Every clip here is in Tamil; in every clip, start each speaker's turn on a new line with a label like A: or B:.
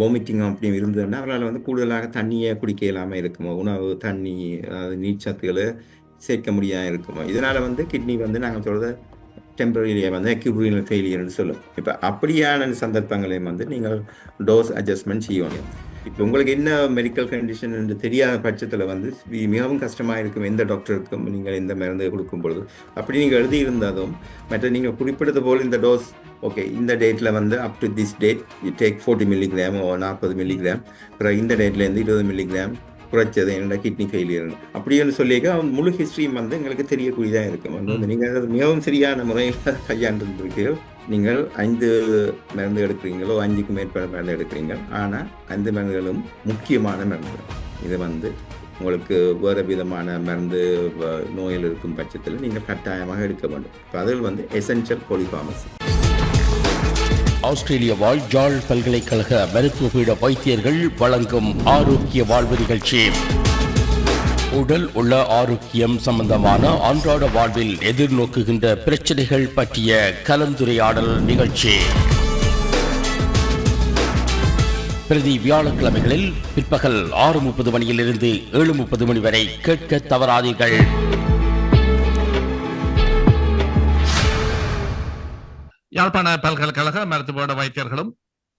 A: வாமிட்டிங் அப்படி இருந்ததுன்னா அவரால் வந்து கூடுதலாக தண்ணியை குடிக்க இயலாமல் இருக்குமோ, உணவு தண்ணி அதாவது நீர்ச்சத்துக்களை சேர்க்க முடியாமல் இருக்குமோ. இதனால் வந்து கிட்னி வந்து நாங்கள் சொல்கிறத டெம்பரரியாக வந்து அக்யூட் ரீனல் ஃபெயிலியர்னு சொல்லும். இப்போ அப்படியான சந்தர்ப்பங்களையும் வந்து நீங்கள் டோஸ் அட்ஜஸ்ட்மெண்ட் செய்யணும். இப்போ உங்களுக்கு என்ன மெடிக்கல் கண்டிஷன் என்று தெரியாத பட்சத்தில் வந்து மிகவும் கஷ்டமாக இருக்கும் எந்த டாக்டருக்கும் நீங்கள் இந்த மருந்து கொடுக்கும் பொழுது. அப்படி நீங்கள் எழுதியிருந்தாலும் மற்ற நீங்கள் குறிப்பிட்டது போல் இந்த டோஸ் ஓகே இந்த டேட்டில் வந்து up to this date take 40 milligram 40 milligram, அப்புறம் இந்த டேட்லேருந்து 20 மில்லிகிராம் குறைச்சது என்னோட கிட்னி ஃபெயிலியர் அப்படின்னு சொல்லியிருக்க முழு ஹிஸ்ட்ரியும் வந்து எங்களுக்கு தெரியக்கூடியதாக இருக்கும். வந்து நீங்கள் மிகவும் சரியான முறையில் கையாண்டிருக்கிறீர்கள். நீங்கள் 5 மருந்து எடுக்கிறீங்களோ 5க்கு மேற்பட்ட மருந்து எடுக்கிறீங்க, ஆனால் 5 மருந்துகளும் முக்கியமான மருந்துகள். இது வந்து உங்களுக்கு வேறு விதமான மருந்து நோயில் இருக்கும் பட்சத்தில் நீங்கள் கட்டாயமாக எடுக்க வேண்டும். அதில் வந்து எசென்ஷியல் பாலிஃபார்மசி.
B: ஆஸ்திரேலிய வாழ் ஜாழ் பல்கலைக்கழக மருத்துவ பீட வைத்தியர்கள் வழங்கும் ஆரோக்கிய வாழ்வு நிகழ்ச்சி. உடல் உள்ள ஆரோக்கியம் சம்பந்தமான அன்றாட வாழ்வில் எதிர்நோக்குகின்ற பிரச்சனைகள் பற்றிய கலந்துரையாடல் நிகழ்ச்சி பிரதி வியாழக்கிழமைகளில் பிற்பகல் 6:30 மணியிலிருந்து 7:30 மணி வரை கேட்க தவறாதீர்கள்.
C: யாழ்ப்பாண பல்கலைக்கழக மருத்துவ வைத்தியர்களும்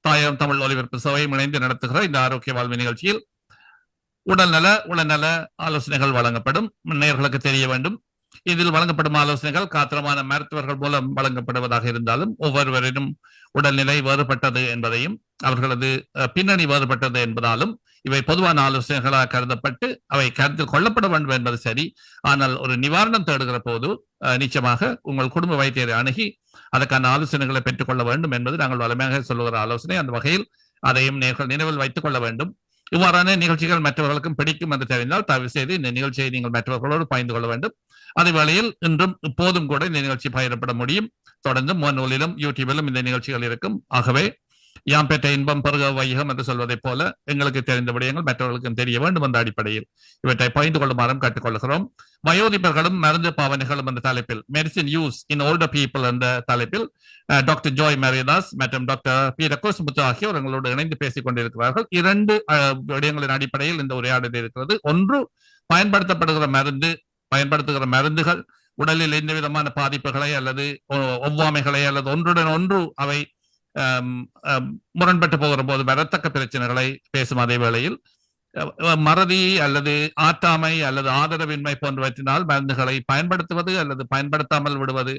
C: தாயம் தமிழ் ஒலிபரப்பு சபையும் இணைந்து நடத்துகிற இந்த ஆரோக்கிய வாழ்வு நிகழ்ச்சியில் உடல்நல ஆலோசனைகள் வழங்கப்படும். நேயர்களுக்கு தெரிய வேண்டும், இதில் வழங்கப்படும் ஆலோசனைகள் காத்திரமான மருத்துவர்கள் மூலம் வழங்கப்படுவதாக இருந்தாலும் ஒவ்வொருவரிடம் உடல்நிலை வேறுபட்டது என்பதையும் அவர்களது பின்னணி வேறுபட்டது என்பதாலும் இவை பொதுவான ஆலோசனைகளாக கருதப்பட்டு அவை கருத்தில் கொள்ளப்பட வேண்டும் என்பது சரி. ஆனால் ஒரு நிவாரணம் தேடுகிற போது நிச்சயமாக உங்கள் குடும்ப வைத்தியரை அணுகி அதற்கான ஆலோசனைகளை பெற்றுக் கொள்ள வேண்டும் என்பது நாங்கள் வலிமையாக சொல்லுகிற ஆலோசனை. அந்த வகையில் அதையும் நினைவில் வைத்துக் கொள்ள வேண்டும். இவ்வாறான நிகழ்ச்சிகள் மற்றவர்களுக்கும் பிடிக்கும் என்று தெரிந்தால் தயவு செய்து இந்த நிகழ்ச்சியை நீங்கள் மற்றவர்களோடு பகிர்ந்து கொள்ள வேண்டும். அதே வேளையில் இன்றும் இப்போதும் கூட இந்த நிகழ்ச்சி பகிரப்பட முடியும். தொடர்ந்து முகநூலிலும் யூடியூபிலும் இந்த நிகழ்ச்சிகள் இருக்கும். ஆகவே யாம் பெற்ற இன்பம் பெருக வையகம் என்று சொல்வதைப் போல எங்களுக்கு தெரிந்த விடயங்கள் மற்றவர்களுக்கும் தெரிய வேண்டும் என்ற அடிப்படையில் இவற்றை பகிர்ந்து கொள்ளுமாறும் கற்றுக்கொள்கிறோம். வயோதிபர்களும் மருந்து பாவனைகளும் என்ற தலைப்பில் medicine use in older people என்ற தலைப்பில் டாக்டர் ஜோய் மேரிதாஸ் மற்றும் டாக்டர் பீட்டர் குருசுமுத்து ஆகியோர் எங்களோடு இணைந்து பேசிக் கொண்டிருக்கிறார்கள். 2 விடயங்களின் அடிப்படையில் இந்த உரையாடல் இருக்கிறது. ஒன்று, பயன்படுத்துகிற மருந்துகள் உடலில் எந்த விதமான பாதிப்புகளை அல்லது ஒவ்வாமைகளை அல்லது ஒன்றுடன் ஒன்று அவை முரண்பட்டு போகிற போது வரத்தக்க பிரச்சனைகளை பேசும். அதே வேளையில் மறதி அல்லது ஆற்றாமை அல்லது ஆதரவின்மை போன்றவற்றினால் மருந்துகளை பயன்படுத்துவது அல்லது பயன்படுத்தாமல் விடுவது,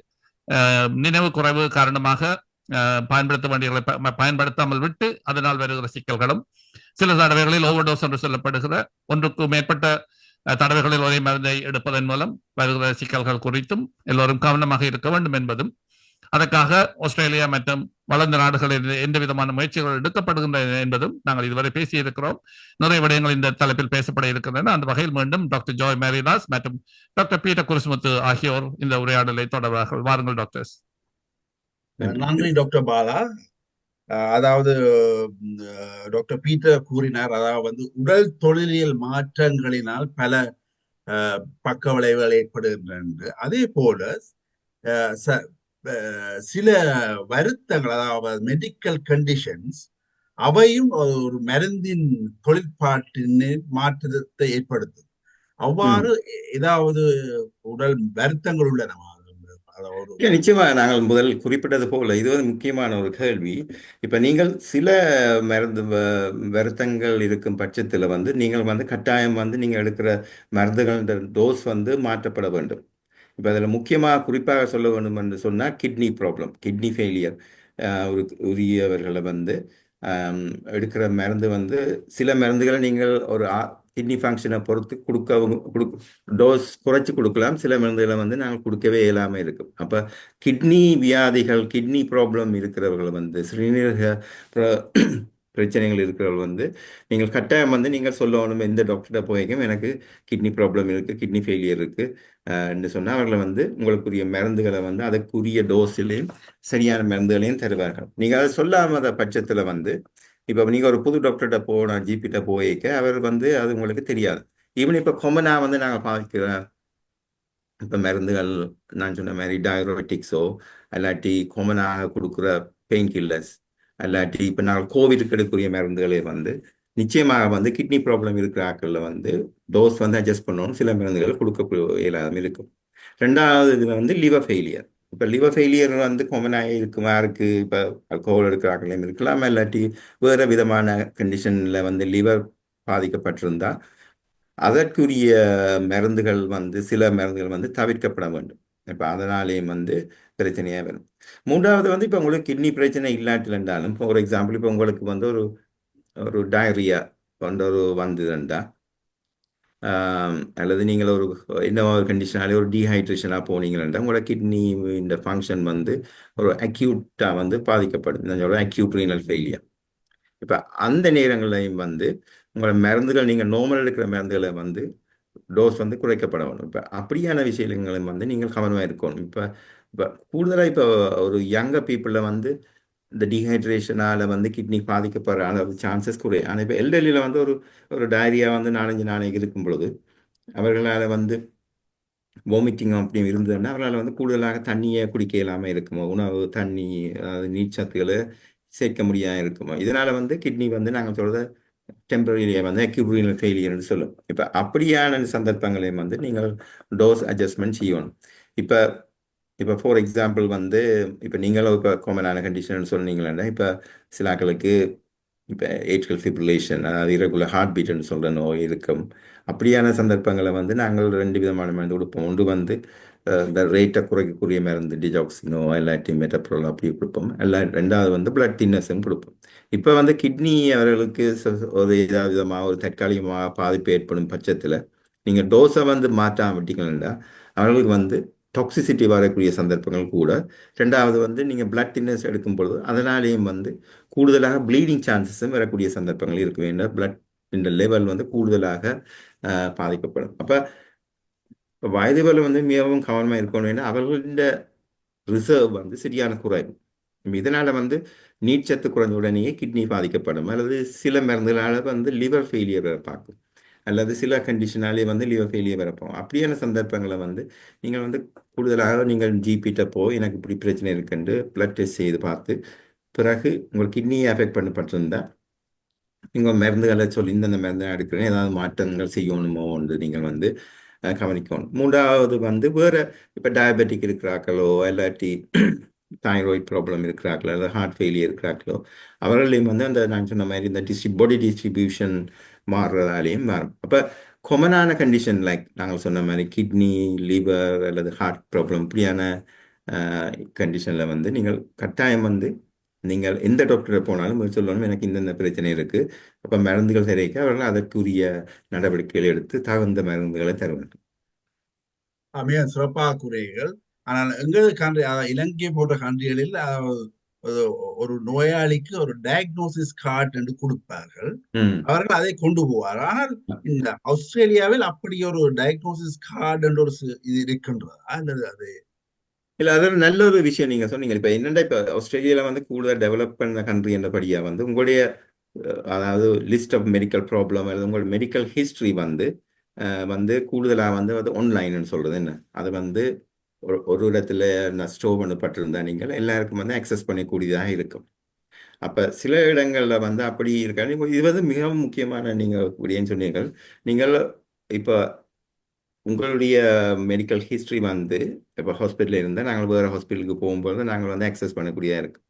C: நினைவு குறைவு காரணமாக பயன்படுத்த வேண்டியவர்களை பயன்படுத்தாமல் விட்டு அதனால் வருகிற சிக்கல்களும், சில தடவைகளில் ஓவர்டோஸ் என்று சொல்லப்படுகிற ஒன்றுக்கு மேற்பட்ட தடவைகளில் ஒரே மருந்தை எடுப்பதன் மூலம் வருகிற சிக்கல்கள் குறித்தும் எல்லோரும் கவனமாக இருக்க வேண்டும் என்பதும், அதற்காக ஆஸ்திரேலியா மற்றும் வளர்ந்த நாடுகளில் எந்த விதமான முயற்சிகள் எடுக்கப்படுகின்றன என்பதும் நாங்கள் இதுவரை பேசியிருக்கிறோம். நிறைய விடயங்கள் இந்த தலைப்பில் பேசப்பட இருக்கின்றன. அந்த வகையில் மீண்டும் டாக்டர் ஜோய் மேரிதாஸ் மற்றும் டாக்டர் பீட்டர் குருசுமுத்து ஆகியோர் இந்த உரையாடலை தொடர்பார்கள். வாருங்கள் டாக்டர்ஸ்.
D: நன்றி டாக்டர் பாலா. அதாவது டாக்டர் பீட்டர் கூறினார், அதாவது உடல் தொழிலியல் மாற்றங்களினால் பல பக்க விளைவுகள் ஏற்படுகின்றன. அதே போல சில வருத்தங்கள், அதாவது மெடிக்கல் கண்டிஷன்ஸ், அவையும் ஒரு மருந்தின் தொழிற்பாட்டின் மாற்றத்தை ஏற்படுத்தும். அவ்வாறு ஏதாவது உடல் வருத்தங்கள் உள்ளனவா?
A: நிச்சயமாக நாங்கள் முதல் குறிப்பிட்டது போல இது ஒரு முக்கியமான ஒரு கேள்வி. இப்ப நீங்கள் சில மருந்து வருத்தங்கள் இருக்கும் பட்சத்தில் வந்து நீங்கள் வந்து கட்டாயம் வந்து நீங்கள் எடுக்கிற மருந்துகள் டோஸ் வந்து மாற்றப்பட வேண்டும். இப்போ அதில் முக்கியமாக குறிப்பாக சொல்ல வேண்டும் என்று சொன்னால் கிட்னி ப்ராப்ளம், கிட்னி ஃபெயிலியர் உரியவர்களை வந்து எடுக்கிற மருந்து வந்து சில மருந்துகளை நீங்கள் ஒரு கிட்னி ஃபங்க்ஷனை பொறுத்து டோஸ் குறைச்சி கொடுக்கலாம். சில மருந்துகளை வந்து நாங்கள் கொடுக்கவே இயலாமல் இருக்கும். அப்போ கிட்னி வியாதிகள், கிட்னி ப்ராப்ளம் இருக்கிறவர்கள் வந்து சிறுநீரக பிரச்சனைகள் இருக்கிறவர்கள் வந்து நீங்கள் கட்டாயம் வந்து நீங்கள் சொல்லணும், எந்த டாக்டர்கிட்ட போய்க்கும் எனக்கு கிட்னி ப்ராப்ளம் இருக்குது, கிட்னி ஃபெயிலியர் இருக்குது சொன்னால் அவர்களை வந்து உங்களுக்குரிய மருந்துகளை வந்து அதற்குரிய டோஸிலையும் சரியான மருந்துகளையும் தருவார்கள். நீங்கள் அதை சொல்லாத பட்சத்தில் வந்து இப்போ நீங்கள் ஒரு புது டாக்டர்கிட்ட போனால் ஜிபிட்ட போய்க்க அவர் வந்து அது உங்களுக்கு தெரியாது. ஈவன் இப்போ கொமனாக வந்து நாங்கள் பார்க்கிற இப்போ மருந்துகள் நான் சொன்ன மாதிரி டயரோட்டிக்ஸோ இல்லாட்டி கொமனாக கொடுக்குற பெயின் கில்லர்ஸ் அல்லாட்டி இப்போ நாங்கள் கோவிடுக்கு எடுக்கக்கூடிய மருந்துகளை வந்து நிச்சயமாக வந்து கிட்னி ப்ராப்ளம் இருக்கிற ஆட்களில் வந்து டோஸ் வந்து அட்ஜஸ்ட் பண்ணணும், சில மருந்துகள் கொடுக்க இயலாமல் இருக்கும். ரெண்டாவது இது வந்து லிவர் ஃபெயிலியர். இப்போ லிவர் ஃபெயிலியர் வந்து காமனாக இருக்குமா இருக்கு. இப்போ அல்கோஹால் எடுக்கிற ஆட்களையும் இருக்கலாம், இல்லாட்டி வேறு விதமான கண்டிஷனில் வந்து லிவர் பாதிக்கப்பட்டிருந்தா அதற்குரிய மருந்துகள் வந்து சில மருந்துகள் வந்து தவிர்க்கப்பட வேண்டும். இப்போ அதனாலேயும் வந்து பிரச்சனையாக வரும். மூன்றாவது வந்து இப்போ உங்களுக்கு கிட்னி பிரச்சனை இல்லாட்டில் ஃபார் எக்ஸாம்பிள் இப்போ உங்களுக்கு வந்து ஒரு ஒரு டயரியா போன்ற ஒரு வந்ததுண்டா, அல்லது நீங்கள் ஒரு என்ன ஒரு கண்டிஷனாலே ஒரு டீஹைட்ரேஷனாக போனீங்கன்னா உங்களோட கிட்னி இந்த ஃபங்க்ஷன் வந்து ஒரு அக்யூட்டாக வந்து பாதிக்கப்படும், ஒரு அக்யூட் ரீனல் ஃபெயிலியர். இப்போ அந்த நேரங்களையும் வந்து உங்களோட மருந்துகள் நீங்கள் நார்மல் எடுக்கிற மருந்துகளை வந்து டோஸ் வந்து குறைக்கப்பட வேணும். இப்போ அப்படியான விஷயங்களையும் வந்து நீங்கள் கவனமாக இருக்கணும். இப்போ இப்போ கூடுதலாக இப்போ ஒரு யங்கர் பீப்புளில் வந்து இந்த டீஹைட்ரேஷனால் வந்து கிட்னி பாதிக்கப்படுற அளவு சான்சஸ் குறையும். ஆனால் இப்போ எல்டர்லியில் வந்து ஒரு ஒரு டயரியா வந்து 4-5 நாளைக்கு இருக்கும் பொழுது அவர்களால் வந்து வாமிட்டிங் அப்படி இருந்ததுன்னா அவர்களால் வந்து கூடுதலாக தண்ணியை குடிக்க இல்லாமல் இருக்குமோ, உணவு தண்ணி அதாவது நீர்ச்சத்துக்களை சேர்க்க முடியாமல் இருக்குமோ, இதனால் வந்து கிட்னி வந்து நாங்கள் சொல்கிறத டெம்பரரியாக வந்து அக்யூட் ரீனல் ஃபெயிலியர்னு சொல்லும். இப்போ அப்படியான சந்தர்ப்பங்களையும் வந்து நீங்கள் டோஸ் அட்ஜஸ்ட்மெண்ட் செய்யணும். இப்போ இப்போ ஃபார் எக்ஸாம்பிள் வந்து இப்போ நீங்களும் இப்போ காமனான கண்டிஷன் சொன்னீங்களா, இப்போ சில ஆட்களுக்கு இப்போ ஏட்ரியல் ஃபிப்ரிலேஷன் அதாவது இரகுலர் ஹார்ட் பீட்னு சொல்கிற நோய் இருக்கும். அப்படியான சந்தர்ப்பங்களை வந்து நாங்கள் 2 விதமான மருந்து கொடுப்போம். ஒன்று வந்து இந்த ரேட்டை குறைக்கக்கூடிய மருந்து டிஜாக்சினோ இல்லாட்டி மெட்டப்ரோல் அப்படி கொடுப்போம். ரெண்டாவது வந்து பிளட் தின்னர்ஸும் கொடுப்போம். இப்போ வந்து கிட்னி அவர்களுக்கு ஒரு ஏதாவது விதமாக ஒரு தற்காலிகமாக பாதிப்பு ஏற்படும் பட்சத்தில் நீங்கள் டோஸை வந்து மாற்றாம விட்டீங்கன்னா அவர்களுக்கு வந்து டாக்ஸிசிட்டி வரக்கூடிய சந்தர்ப்பங்கள் கூட. ரெண்டாவது வந்து நீங்கள் பிளட் தின்னர்ஸ் எடுக்கும் பொழுது அதனாலேயும் வந்து கூடுதலாக ப்ளீடிங் சான்சஸும் வரக்கூடிய சந்தர்ப்பங்கள் இருக்க வேண்டும். பிளட் இந்த லெவல் வந்து கூடுதலாக பாதிக்கப்படும். அப்போ வயதுகள் வந்து மிகவும் கவனமாக இருக்கணும். ஏன்னா அவர்களோட ரிசர்வ் வந்து சரியான குறைவு. இதனால் வந்து நீர்ச்சத்து குறைஞ்ச உடனேயே கிட்னி பாதிக்கப்படும், அல்லது சில மருந்துகளால் வந்து லிவர் ஃபெயிலியர் பார்க்கும், அல்லது சில கண்டிஷனாலே வந்து லிவர் ஃபெயிலியர் வரப்போம். அப்படியான சந்தர்ப்பங்களை வந்து நீங்கள் வந்து கூடுதலாக நீங்கள் ஜிபிட்ட போய் எனக்கு இப்படி பிரச்சனை இருக்குன்னு பிளட் டெஸ்ட் செய்து பார்த்து பிறகு உங்கள் கிட்னியை அஃபெக்ட் பண்ணப்பட்டிருந்தால் நீங்கள் மருந்துகளை சொல்லி இந்தந்த மருந்து எடுக்கிறேன் ஏதாவது மாற்றங்கள் செய்யணுமோ என்று நீங்கள் வந்து கவனிக்கணும். மூன்றாவது வந்து வேறு இப்போ டயபெட்டிக் இருக்கிறார்களோ இல்லாட்டி தைராய்டு ப்ராப்ளம் இருக்கிறார்களோ அல்லது ஹார்ட் ஃபெயிலியர் இருக்கிறார்களோ அவர்களையும் வந்து அந்த நான் சொன்ன மாதிரி இந்த பாடி டிஸ்ட்ரிபியூஷன் மாறுறதாலேயும் மாறும். அப்போ காமனான கண்டிஷன் லைக் நாங்கள் சொன்ன மாதிரி கிட்னி லிவர் அல்லது ஹார்ட் ப்ராப்ளம் இப்படியான கண்டிஷனில் வந்து நீங்கள் கட்டாயம் வந்து நீங்கள் எந்த டாக்டரை போனாலும் சொல்லணும் எனக்கு இந்தந்த பிரச்சனை இருக்குது, அப்போ மருந்துகள் தெரிவிக்க அவர்கள் அதற்குரிய நடவடிக்கைகள் எடுத்து தகுந்த மருந்துகளை தர வேண்டும்.
D: மிக சிறப்பாக கூறுகிறீர்கள். ஆனால் எங்கள் கண்ட்ரி இலங்கை போன்ற கண்ட்ரிகளில் ஒரு நோயாளிக்கு ஒரு டயக்னோசிஸ் கார்டு என்று கொடுப்பார்கள், அவர்கள் அதை கொண்டு போவார். ஆனால் இந்த ஆஸ்திரேலியாவில் அப்படி ஒரு டயக்னோசிஸ் கார்டு என்று ஒரு இது இருக்கின்றதா அல்லது அது
A: இல்லை? அது ஒரு நல்ல ஒரு விஷயம் நீங்கள் சொன்னீங்க. இப்போ என்னென்னா இப்போ ஆஸ்திரேலியாவில் வந்து கூடுதல் டெவலப் பண்ண கண்ட்ரி என்றபடியாக வந்து உங்களுடைய அதாவது லிஸ்ட் ஆஃப் மெடிக்கல் ப்ராப்ளம் அல்லது உங்களோட மெடிக்கல் ஹிஸ்ட்ரி வந்து வந்து கூடுதலாக வந்து அது ஆன்லைன்னு சொல்கிறது என்ன, அது வந்து ஒரு இடத்துல நான் ஸ்டோர் பண்ணப்பட்டிருந்தா நீங்கள் எல்லாருக்கும் வந்து அக்சஸ் பண்ணக்கூடியதாக இருக்கும். அப்போ சில இடங்களில் வந்து அப்படி இருக்காது. இது வந்து மிகவும் முக்கியமான நீங்கள் இப்படின்னு சொன்னீர்கள். நீங்கள் இப்போ உங்களுடைய மெடிக்கல் ஹிஸ்ட்ரி வந்து இப்போ ஹாஸ்பிட்டலில் இருந்தால் நாங்கள் வேறு ஹாஸ்பிட்டலுக்கு போகும்போது நாங்கள் வந்து அக்சஸ் பண்ணக்கூடியதாக இருக்கும்,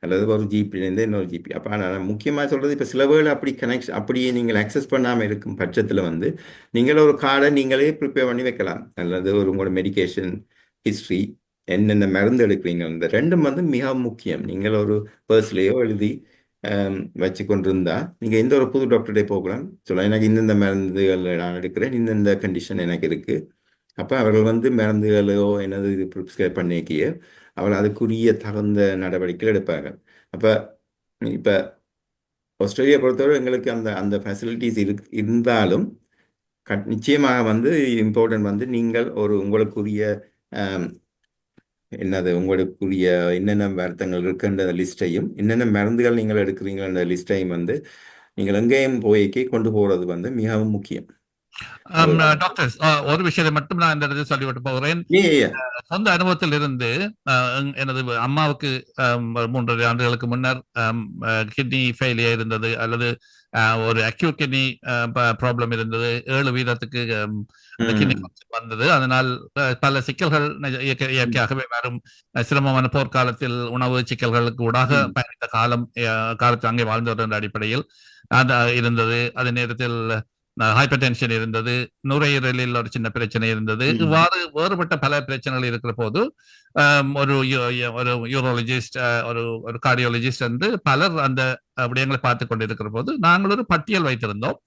A: அல்லது ஒரு ஜிபிலேருந்து இன்னொரு ஜிபி. அப்போ நான் முக்கியமாக சொல்கிறது இப்போ சில வேளை அப்படி அப்படியே நீங்கள் அக்சஸ் பண்ணாமல் இருக்கும் பட்சத்தில் வந்து நீங்கள் ஒரு கார்டை நீங்களே ப்ரிப்பேர் பண்ணி வைக்கலாம், அல்லது ஒரு உங்களோட மெடிக்கேஷன் ஹிஸ்ட்ரி என்னென்ன மருந்து எடுக்கிறீங்க இந்த ரெண்டும் வந்து மிக முக்கியம். நீங்கள் ஒரு பர்ஸ்லேயோ எழுதி வச்சு கொண்டிருந்தா நீங்கள் எந்த ஒரு புது டாக்டர்டே போகலாம், சொல்லலாம் எனக்கு இந்தந்த மருந்துகள் நான் எடுக்கிறேன், இந்தந்த கண்டிஷன் எனக்கு இருக்குது. அப்போ அவர்கள் வந்து மருந்துகளோ என்னது இது ப்ரிஸ்கிரைப் பண்ணிக்கிய அவர்கள் அதுக்குரிய தகுந்த நடவடிக்கைகள் எடுப்பாங்க. அப்போ இப்போ ஆஸ்திரேலியா பொறுத்தவரை எங்களுக்கு அந்த அந்த ஃபெசிலிட்டிஸ் இருந்தாலும் நிச்சயமாக வந்து இம்பார்ட்டன்ட் வந்து நீங்கள் ஒரு உங்களுக்குரிய என்னது உங்களுக்குரிய என்னென்ன வருத்தங்கள் இருக்குன்ற லிஸ்ட்டையும் என்னென்ன மருந்துகள் நீங்கள் எடுக்கிறீங்கன்ற லிஸ்ட்டையும் வந்து நீங்கள் எங்கேயும் போய்க்கே கொண்டு போகிறது வந்து மிகவும் முக்கியம்.
C: டாக்டர், ஒரு விஷயத்தை மட்டும் நான் இந்த இடத்தில் சொல்லிவிட்டு போகிறேன்.
A: Yeah.
C: சொந்த அனுபவத்தில் இருந்து எனது அம்மாவுக்கு ஒரு 3 ஆண்டுகளுக்கு முன்னர் கிட்னி ஃபெயிலியர் இருந்தது, அல்லது ஒரு அக்யூட் கிட்னி ப்ராப்ளம் இருந்தது. 7 வீதத்துக்கு அந்த கிட்னி வந்தது. அதனால் பல சிக்கல்கள் இயற்கையாகவே வரும். சிரமமான போர்க்காலத்தில் உணவு சிக்கல்களுக்கு ஊடாக பயணித்த காலத்தில் அங்கே வாழ்ந்தவர் என்ற அடிப்படையில் அது இருந்தது. அதே நேரத்தில் ஹைப்பர் டென்ஷன் இருந்தது, நுரையீரலில் ஒரு சின்ன பிரச்சனை இருந்தது. இவ்வாறு வேறுபட்ட பல பிரச்சனைகள் இருக்கிற போது ஒரு யூரோலஜிஸ்ட், ஒரு கார்டியோலஜிஸ்ட் என்று பலர் அந்த விடயங்களை பார்த்து கொண்டிருக்கிற போது நாங்கள் ஒரு பட்டியல் வைத்திருந்தோம்.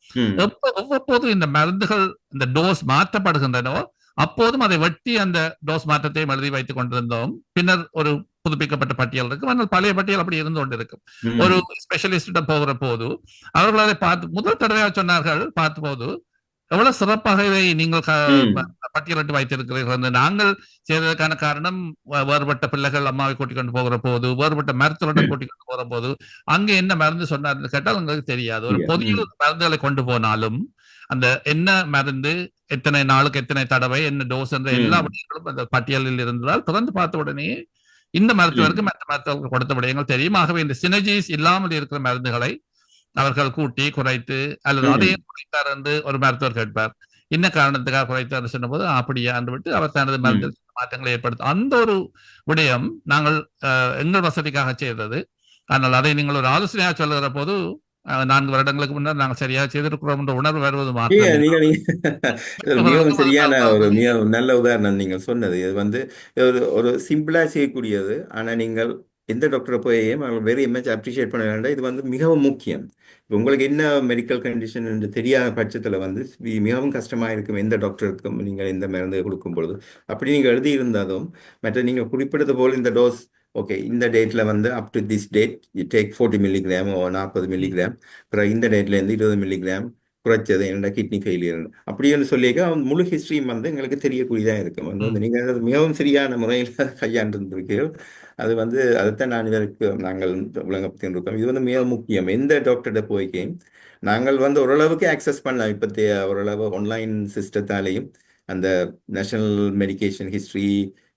C: ஒவ்வொரு இந்த மருந்துகள் இந்த டோஸ் மாற்றப்படுகின்றனோ அப்போதும் அதை வெட்டி அந்த டோஸ் மாற்றத்தையும் எழுதி வைத்துக் கொண்டிருந்தோம். பின்னர் ஒரு புதுப்பிக்கப்பட்ட பட்டியல் இருக்கும், ஆனால் பழைய பட்டியல் அப்படி இருந்து கொண்டிருக்கும். ஒரு ஸ்பெஷலிஸ்ட போகிற போது அவர்கள் அதை பார்த்து முதல் தடவையாக சொன்னார்கள், பார்த்த போது எவ்வளவு சிறப்பாகவே நீங்கள் பட்டியலிட்டு வைத்திருக்கிறீர்கள். நாங்கள் செய்ததற்கான காரணம் வேறுபட்ட பிள்ளைகள் அம்மாவை கூட்டிக் கொண்டு போகிற போது, வேறுபட்ட மருத்துவருடன் கூட்டிக் கொண்டு போகிற போது அங்கே என்ன மருந்து சொன்னார்னு கேட்டால் உங்களுக்கு தெரியாது. ஒரு பொதிய மருந்துகளை கொண்டு போனாலும் அந்த என்ன மருந்து, எத்தனை நாளுக்கு எத்தனை தடவை, என்ன டோஸ் என்ற எல்லா விடயங்களும் அந்த பட்டியலில் இருந்தால் திறந்து பார்த்த உடனே இந்த மருத்துவருக்கு மற்ற மருத்துவர்கள் கொடுத்த விடயங்கள் தெரியும். ஆகவே இந்த சினர்ஜிஸ் இல்லாமல் இருக்கிற மருந்துகளை அவர்கள் கூட்டி குறைத்து, அல்லது அதையும் குறைத்தார் என்று ஒரு மருத்துவர் கேட்பார். என்ன காரணத்துக்காக குறைத்தார் சொன்ன போது அப்படியா என்று விட்டு அவர் தனது மருந்து மாற்றங்களை ஏற்படுத்த அந்த ஒரு விடயம் நாங்கள் எங்கள் வசதிக்காக செய்தது. ஆனால் அதை நீங்கள் ஒரு ஆலோசனையாக சொல்லுகிற போது 4 வருடங்களுக்கு முன்னர் நாங்கள் சரியாக செய்திருக்கிறோம் என்ற உணர்வு வருவது மாத்திரம்.
A: மிகவும் சரியான ஒரு மிக நல்ல உதாரணம் நீங்கள் சொன்னது. இது ஒரு சிம்பிளா செய்யக்கூடியது. ஆனா நீங்கள் எந்த டாக்டரை போயும் வெரி மச் அப்ரிஷியேட் பண்ண வேண்டாம். இது மிகவும் முக்கியம். உங்களுக்கு என்ன மெடிக்கல் கண்டிஷன் என்று தெரியாத பட்சத்தில் மிகவும் கஷ்டமாக இருக்கும் எந்த டாக்டருக்கும் நீங்கள் இந்த மருந்து கொடுக்கும் பொழுது. அப்படி நீங்கள் எழுதியிருந்தாலும் மற்ற நீங்கள் குறிப்பிட்டது போல் இந்த டோஸ் ஓகே இந்த டேட்டில் up to this date take 40 milligram 40 milligram, அப்புறம் இந்த டேட்லேருந்து 20 மில்லிகிராம் குறைச்சது என்னோட கிட்னி ஃபெயிலியர் அப்படின்னு சொல்லியிருக்க முழு ஹிஸ்ட்ரியும் எங்களுக்கு தெரியக்கூடியதாக இருக்கும். நீங்கள் மிகவும் சரியான முறையில் கையாண்டிருக்கிறீர்கள். அதைத்தான் நாங்கள் விளங்கப்படுத்திருக்கோம். இது மிக முக்கியம். எந்த டாக்டர்கிட்ட போய்க்கேன் நாங்கள் ஓரளவுக்கு ஆக்சஸ் பண்ணலாம். இப்போத்தைய ஓரளவு ஆன்லைன் சிஸ்டத்தாலேயும் அந்த நேஷனல் மெடிக்கேஷன் ஹிஸ்ட்ரி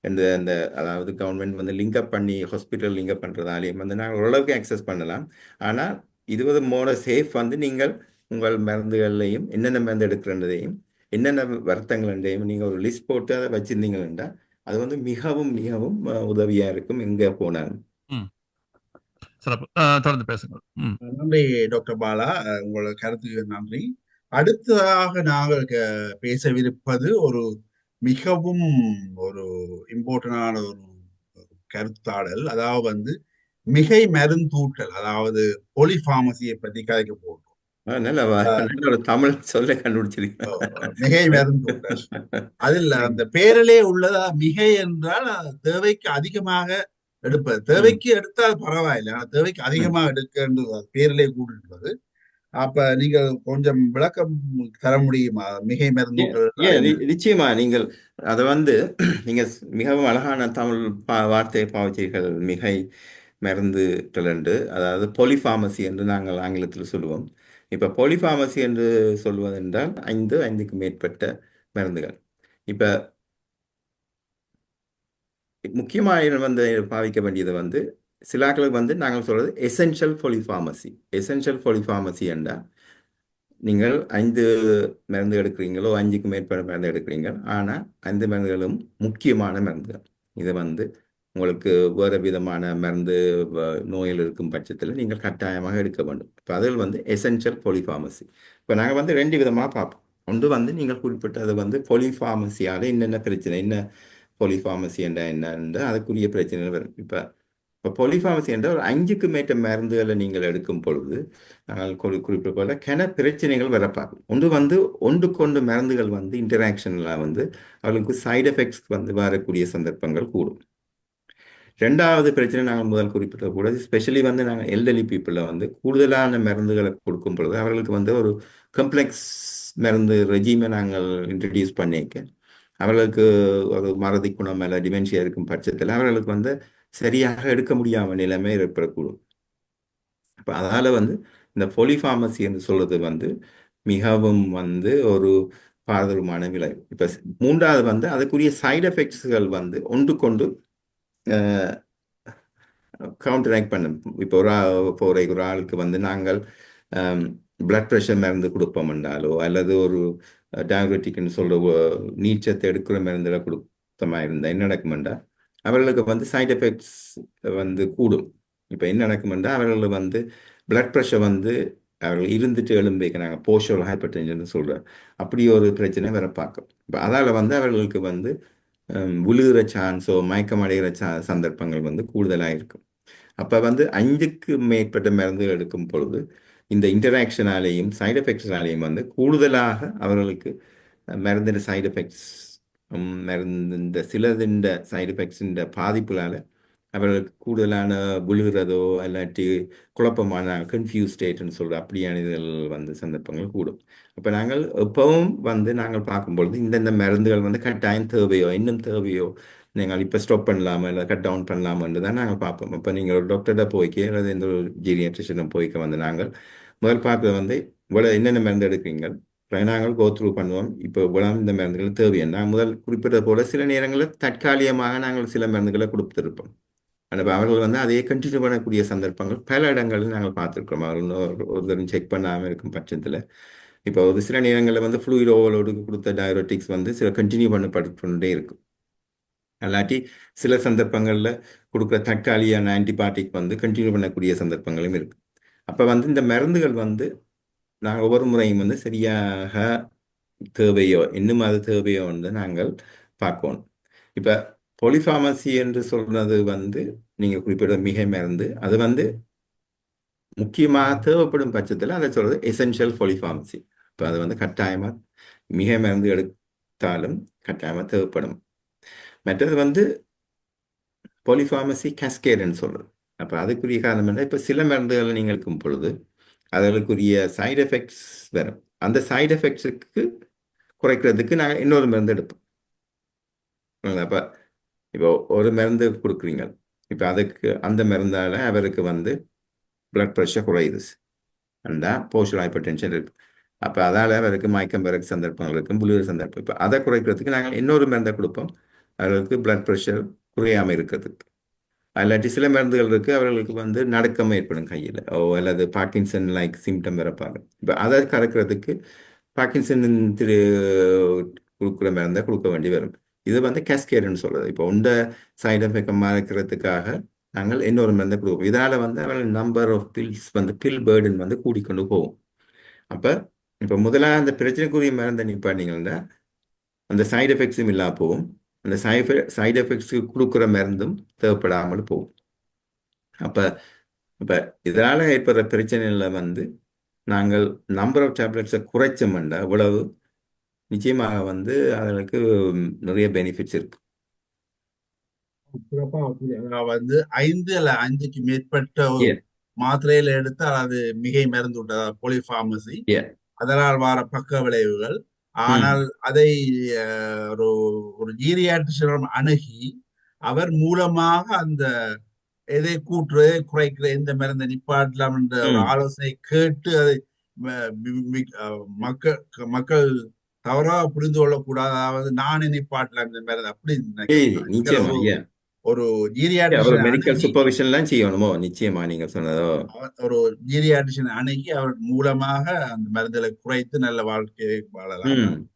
A: அந்த அதாவது கவர்மெண்ட் லிங்கப் பண்ணி ஹாஸ்பிட்டல் லிங்கப் பண்ணுறதாலேயும் நாங்கள் ஓரளவுக்கு ஆக்சஸ் பண்ணலாம். ஆனால் 20 மோட சேஃப் நீங்கள் உங்கள் மருந்துகள்லையும் என்னென்ன மருந்து எடுக்கிறதையும் என்னென்ன வருத்தங்களையும் நீங்கள் ஒரு லிஸ்ட் போட்டு அதை வச்சிருந்தீங்கன்னா அது மிகவும் மிகவும் உதவியா இருக்கும் எங்க போனாலும்.
C: தொடர்ந்து பேசுங்க.
D: நன்றி டாக்டர் பாலா, உங்களோட கருத்துக்கு நன்றி. அடுத்ததாக நாங்கள் பேசவிருப்பது ஒரு மிகவும் ஒரு இம்பார்ட்டன்டான ஒரு கருத்தாடல். அதாவது மிகை மருந்தூட்டல், அதாவது பொலிஃபார்மசியை பத்தி கதைக்க போட்டோம்.
A: தமிழ் சொல்ல கண்டுபிடிச்சிருக்கோம்,
D: மிகை மருந்தூட்டல். அதில் அந்த பேரிலே உள்ளதா மிகை என்றால் தேவைக்கு அதிகமாக எடுப்பது. தேவைக்கு எடுத்தால் பரவாயில்லை, ஆனா தேவைக்கு அதிகமாக எடுக்கின்றது பேரிலே கூடுன்றது. அப்ப நீங்க கொஞ்சம் விளக்கம் தர முடியுமா மிகை மருந்தூட்டல்?
A: நிச்சயமா. நீங்கள் அதை நீங்க மிகவும் அழகான தமிழ் வார்த்தையை பாவிச்சீர்கள், மிகை மருந்து டலண்டு, அதாவது பொலிஃபார்மசி என்று நாங்கள் ஆங்கிலத்தில் சொல்லுவோம். இப்போ பொலிஃபார்மசி என்று சொல்வது என்றால் 5க்கு மேற்பட்ட மருந்துகள். இப்போ முக்கியமாக பாவிக்க வேண்டியது சிலாக்களுக்கு நாங்கள் சொல்றது எசென்ஷியல் பொலிஃபார்மசி. எசென்ஷியல் பொலிஃபார்மசி என்றால் நீங்கள் 5 மருந்து எடுக்கிறீங்களோ 5க்கு மேற்பட்ட மருந்து எடுக்கிறீங்க, ஆனால் 5 மருந்துகளும் முக்கியமான மருந்துகள். இதை உங்களுக்கு வேறு விதமான மருந்து நோயில் இருக்கும் பட்சத்தில் நீங்கள் கட்டாயமாக எடுக்க வேண்டும். இப்போ அதில் எசென்ஷியல் பொலிஃபார்மசி. இப்போ நாங்கள் 2 விதமாக பார்ப்போம். ஒன்று நீங்கள் குறிப்பிட்டது பொலிஃபார்மசியால் என்னென்ன பிரச்சனை, என்ன பொலிஃபார்மசி என்ற என்னென்று அதுக்குரிய பிரச்சனைகள் வரும். இப்போ பொலிஃபார்மசி என்ற ஒரு 5க்கு மேற்பட்ட மருந்துகளை நீங்கள் எடுக்கும் பொழுது நாங்கள் குறிப்பிட்ட போல பிரச்சனைகள் வரப்பாகும். ஒன்றுக்கொண்டு மருந்துகள் இன்டராக்ஷனில் அவர்களுக்கு சைடு எஃபெக்ட்ஸ் வரக்கூடிய சந்தர்ப்பங்கள் கூடும். 2வது பிரச்சனை நாங்கள் முதல் குறிப்பிட்ட கூட ஸ்பெஷலி நாங்கள் எல்டர்லி பீப்புளில் கூடுதலான மருந்துகளை கொடுக்கும் பொழுது அவர்களுக்கு ஒரு கம்ப்ளெக்ஸ் மருந்து ரெஜிமை நாங்கள் இன்ட்ரடியூஸ் பண்ணிக்க அவர்களுக்கு ஒரு மறதி குணம் மேலே டிமென்ஷியா இருக்கும் பட்சத்தில் அவர்களுக்கு சரியாக எடுக்க முடியாமல் நிலைமை ஏற்படக்கூடும். அப்போ அதனால் இந்த பொலிஃபார்மசி என்று சொல்றது மிகவும் வந்து ஒரு பாரதூரமான விளைவு. இப்ப மூன்றாவது வந்து அதுக்குரிய சைடு எஃபெக்ட்ஸ்கள் வந்து ஒன்றுக்கொண்டு கவுண்டராக்ட் பண்ணும். இப்போ ஒரு ஆளுக்கு வந்து நாங்கள் பிளட் ப்ரெஷர் மருந்து கொடுப்போம் என்றாலோ அல்லது ஒரு டயபெட்டிக்னு சொல்ற நீச்சத்தை எடுக்கிற மருந்துல கொடுத்தமா இருந்தால் என்ன நடக்குமெண்டா அவர்களுக்கு வந்து சைட் எஃபெக்ட்ஸ் வந்து கூடும். இப்போ என்ன நடக்குமெண்டா அவர்கள் வந்து பிளட் ப்ரெஷர் வந்து அவர்கள் இருந்துட்டு எழும்பிக்கிறாங்க, போஸ்டல் ஹைப்பர் டென்ஷன் சொல்கிறேன், அப்படி ஒரு பிரச்சனை வர பார்க்கும். இப்போ அதால் வந்து அவர்களுக்கு வந்து விழுகிற சான்ஸோ மயக்கம் அடைகிற சந்தர்ப்பங்கள் வந்து கூடுதலாக இருக்கும். அப்போ வந்து 5க்கு மேற்பட்ட மருந்துகள் எடுக்கும் பொழுது இந்த இன்டராக்ஷனாலேயும் சைடு எஃபெக்ட்ஸ்னாலேயும் வந்து கூடுதலாக அவர்களுக்கு மருந்தின் சைடு எஃபெக்ட்ஸ் மருந்து சிலதின்ற சைடு எஃபெக்ட்ஸின்ற பாதிப்புலால் அவர்களுக்கு கூடுதலான விழுகிறதோ இல்லாட்டி குழப்பமான கன்ஃபியூஸ் ஸ்டேட்னு சொல்கிற அப்படியான இதுகள் வந்து சந்தர்ப்பங்கள் கூடும். அப்போ நாங்கள் எப்பவும் வந்து நாங்கள் பார்க்கும்பொழுது இந்தந்த மருந்துகள் வந்து கட்டாயம் தேவையோ இன்னும் தேவையோ நீங்கள் இப்போ ஸ்டாப் பண்ணலாமா இல்லை கட் டவுன் பண்ணலாமான்னு தான் நாங்கள் பார்ப்போம். இப்போ நீங்கள் ஒரு டாக்டர்கிட்ட போய்க்க அல்லது எந்த ஒரு ஜீரியாட்ரிஷனும் போய்க்க வந்து நாங்கள் முதல் பார்க்குறது வந்து இவ்வளோ என்னென்ன மருந்து எடுக்கிறீங்க நாங்கள் கோ த்ரூ பண்ணுவோம். இப்போ இவ்வளோ இந்த மருந்துகள் தேவையான நான் முதல் குறிப்பிட்டது போல சில நேரங்களில் தற்காலிகமாக நாங்கள் சில மருந்துகளை கொடுத்துருப்போம். ஆனால் அவர்கள் வந்து அதையே கண்டினியூ பண்ணக்கூடிய சந்தர்ப்பங்கள் பல இடங்களில் நாங்கள் பார்த்துருக்கோம். அவர்கள் ஒரு தரம் செக் பண்ணாமல் இருக்கும் பட்சத்தில் இப்போ ஒரு சில நேரங்களில் வந்து ஃப்ளூயிட் ஓவர்லோடு கொடுத்த டயபெட்டிக்ஸ் வந்து சில கண்டினியூ பண்ணப்பட்டுக்கொண்டே இருக்கும். அல்லாட்டி சில சந்தர்ப்பங்களில் கொடுக்குற தற்காலியான ஆன்டிபயோட்டிக் வந்து கண்டினியூ பண்ணக்கூடிய சந்தர்ப்பங்களும் இருக்கு. அப்போ வந்து இந்த மருந்துகள் வந்து நாங்கள் ஒவ்வொரு முறையும் வந்து சரியாக தேவையோ இன்னும் அது தேவையோ வந்து நாங்கள் பார்க்கணும். இப்போ பாலிஃபார்மசி என்று சொல்றது வந்து நீங்கள் குறிப்பிட்ட மிகை மருந்து அது வந்து முக்கியமாக தேவைப்படும் பட்சத்தில் அதை சொல்றது எசென்ஷியல் பாலிஃபார்மசி. இப்போ அது வந்து கட்டாயமாக மிகை மருந்து எடுத்தாலும் கட்டாயமாக தேவைப்படும். மற்றது வந்து பாலிஃபார்மசி கேஸ்கேடுன்னு சொல்றது. அப்போ அதுக்குரிய காரணம் என்ன, இப்போ சில மருந்துகளை நீங்கள் இருக்கும் பொழுது அதற்குரிய சைடு எஃபெக்ட்ஸ் வரும். அந்த சைடு எஃபெக்ட்ஸுக்கு குறைக்கிறதுக்கு நாங்கள் இன்னொரு மருந்து எடுப்போம். அப்போ இப்போ ஒரு மருந்து கொடுக்குறீங்க, இப்போ அதுக்கு அந்த மருந்தால் அவருக்கு வந்து பிளட் ப்ரெஷர் குறையுது அந்த போஸ்டல் ஹைப்பர் டென்ஷன் இருக்கு. அப்போ அதால் அவருக்கு மயக்கம் பிறகு சந்தர்ப்பங்கள் இருக்கும், புளிர் சந்தர்ப்பம். இப்போ அதை குறைக்கிறதுக்கு நாங்கள் இன்னொரு மருந்தை கொடுப்போம் அவர்களுக்கு பிளட் ப்ரெஷர் குறையாமல் இருக்கிறதுக்கு. இல்லாட்டி சில மருந்துகள் இருக்குது அவர்களுக்கு வந்து நடுக்கம் ஏற்படும் கையில் அல்லது பார்க்கின்சன் லைக் சிம்டம் வரப்பாங்க. இப்போ அதை கறக்கிறதுக்கு பார்க்கின்சன் கொடுக்குற மருந்தை கொடுக்க வேண்டி வரும். இது வந்து கேஸ்கேடுன்னு சொல்கிறது. இப்போ உண்ட சைடு எஃபெக்ட் மறைக்கிறதுக்காக நாங்கள் இன்னொரு மருந்தை கொடுப்போம். இதனால் வந்து அவர்கள் நம்பர் ஆஃப் பில்ஸ் வந்து பில் பேர்டன் வந்து கூடிக்கொண்டு போகும். அப்போ இப்போ முதலாக அந்த பிரச்சனைக்குரிய மருந்தை நிப்பாட்டிங்கன்னா அந்த சைடு எஃபெக்ட்ஸும் இல்லாமல் போகும், அந்த சைடு எஃபெக்ட்ஸுக்கு கொடுக்குற மருந்தும் தேவைப்படாமல் போகும். அப்போ இதனால் ஏற்படுற பிரச்சனையில் வந்து நாங்கள் நம்பர் ஆஃப் டேப்லெட்ஸை குறைச்சோம்னா இவ்வளவு நிச்சயமாக வந்து அதற்கு நிறைய பெனிஃபிட்ஸ் இருக்கு.
D: வந்து 5 அல்ல 5க்கு மேற்பட்ட மாத்திரையில எடுத்து அதாவது மிகை மருந்து விட்டதா பாலிஃபார்மசி, அதனால் வர பக்க விளைவுகள். ஆனால் அதை ஒரு ஜீரியாட்ரிஷன் அணுகி அவர் மூலமாக அந்த எதை கூட்டுறதை குறைக்கிற எந்த மருந்தை நிப்பாட்டலாம் என்ற ஒரு ஆலோசனை கேட்டு அதை மக்கள் தவறாக புரிந்து கொள்ளக்கூடாது. அதாவது நான் நிப்பாட்டலாம் இந்த மருந்து அப்படி ஒரு ஜீரியாட்ரிஷன்
A: மெடிக்கல் சூப்பர்விஷன்லாம் செய்யணுமோ நிச்சயமா நீங்க சொன்னதோ
D: ஒரு ஜீரியாட்ரிஷன் அணுகி அவர் மூலமாக அந்த மருந்துகளை குறைத்து நல்ல வாழ்க்கையை வாழலாம்.